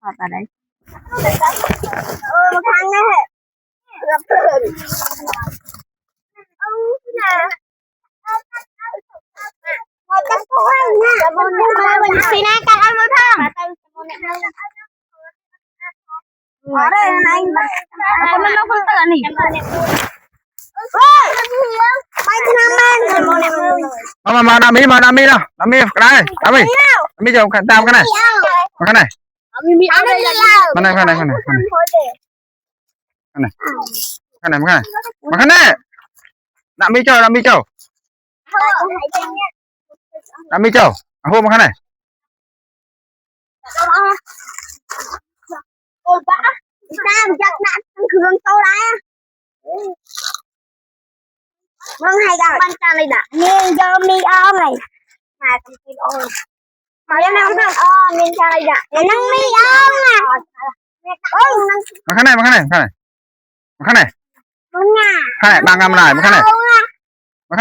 Thật ở đấy. Một thằng này gặp thường. Một cái thôi nha. Xin anh cắt ăn một thằng. Ở đây này. Con nó không tự nỉ. Ôi, bay cái nam lên. Mà nami nào, nami cái này, nami cho tao cái này, cái này, cái này, nami cho, hôm cái này, Ôi bác, sao chắc nát thường tao đấy. Vâng hay cả ban trà này đã nên cho mi ôm này mà không tin ôm mà em không được nên trà này đã để năng mi ôm nè cái này, đúng nha cái này, bằng làm lại, cái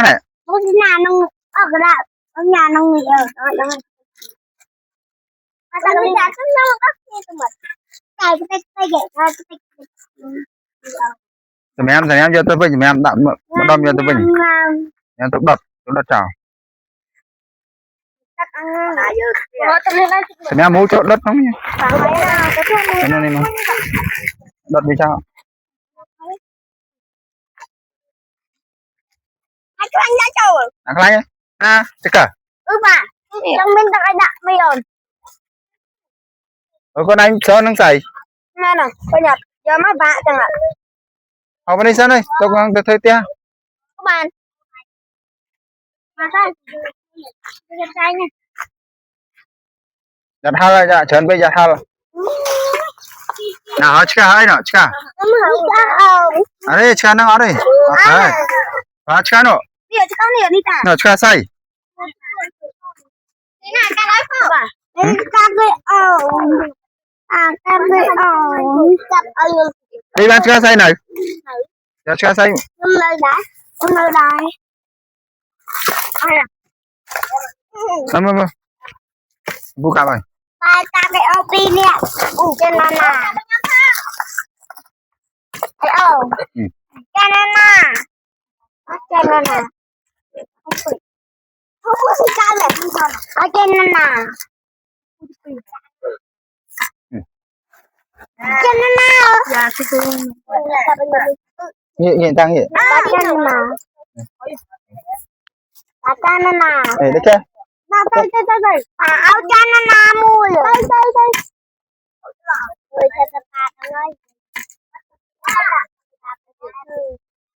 này, bố nhà nông ở cái đó ở nhà nông nghỉ ở đó mà tao đi ra cái nông các kia tụi mình cái vậy thôi tụi em cho tôi với tụi em đậm một đom cho tôi với em tôi đập chào tụi em mua chỗ đất không nhỉ cái này mà đất đi sao hai cái anh ra châu cái này chắc cả bà trong bên tao ai đặt mày rồi con anh cho nó xài nè nè coi nhật giờ má vạ chẳng ạ học bên đây sao đây tôi thấy tia các bạn mà sao đẹp trai nha giặt hal rồi dạ chấn bây giặt hal nào chả ấy nào chả ở đây chả nó ở đây chả nó bây giờ chả này đi ta nó chả say thế này cái đấy không à cà phê cà phê đi bán chả say này chả say hôm nay đây bu cả rồi bài cà phê opi nè trên là nè trên là nè không có gì cao đẹp không ở trên là nè trên là nè Dạ thì tôi hiện tăng hiện trên là nè trên là nè đấy chưa đây áo trên là nè mùi đây ôi thật là ơi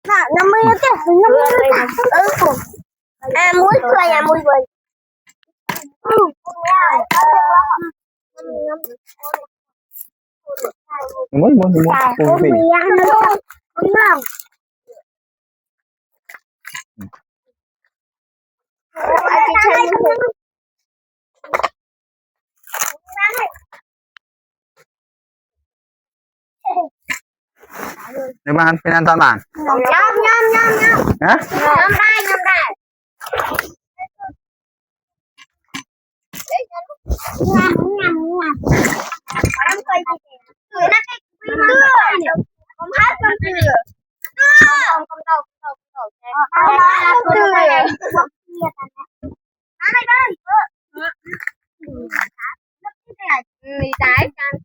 nè 50 chứ 50 muối cười à muối cười muốn vị đúng không nếu mà ăn phải ăn toàn bản nhâm hả nhâm đây em quay gì người nó cái không hết con chưa không đâu mì tái anh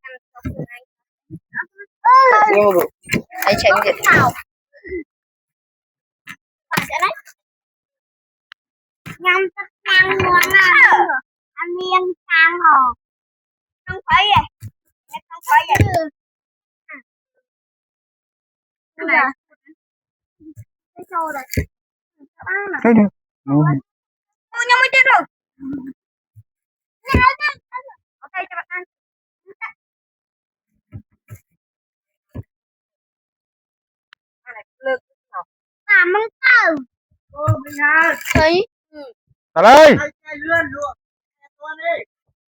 tránh điện nhâm tất năng muốn ăn miên sang hồ không phải vậy không phải vậy này cái xô này thấy được nhưng mới chết rồi ở đây cho bạn ăn măng tàu thấy Trời ơi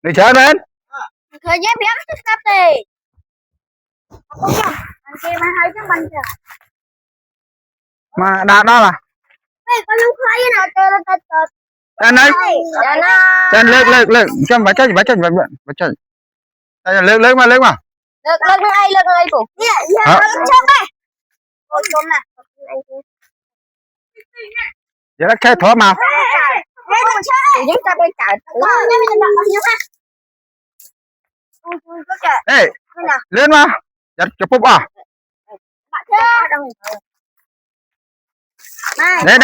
đi chơi bên thời gian béo thích cà phê không có anh kia mà hơi cái bánh chưa mà đó là con không khoai với nào chơi anh ấy chân lên chân bả chân lớn mà Lực ai phụ. Nè, giờ chôm đây. Ôi chôm nè. giờ nó khai thỏa mà Chúng ta bây giờ ê lên mà giật chụp búp à đây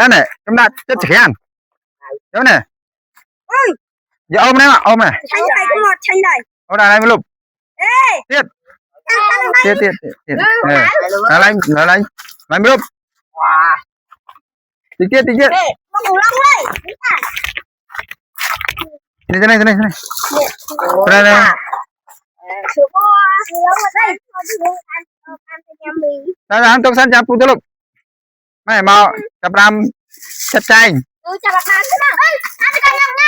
này chúng ta chết chỉ ăn đó này giờ ôm này mà ôm này ôm này mới lụp tiết nó lấy mày mới lụp tí tiết đi này đây ăn tôm xanh chắp putih lụp mày mau chắp ram chắp chanh Hãy subscribe cho kênh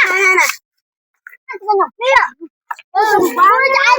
Ghiền Mì Gõ để không bỏ lỡ những video hấp dẫn.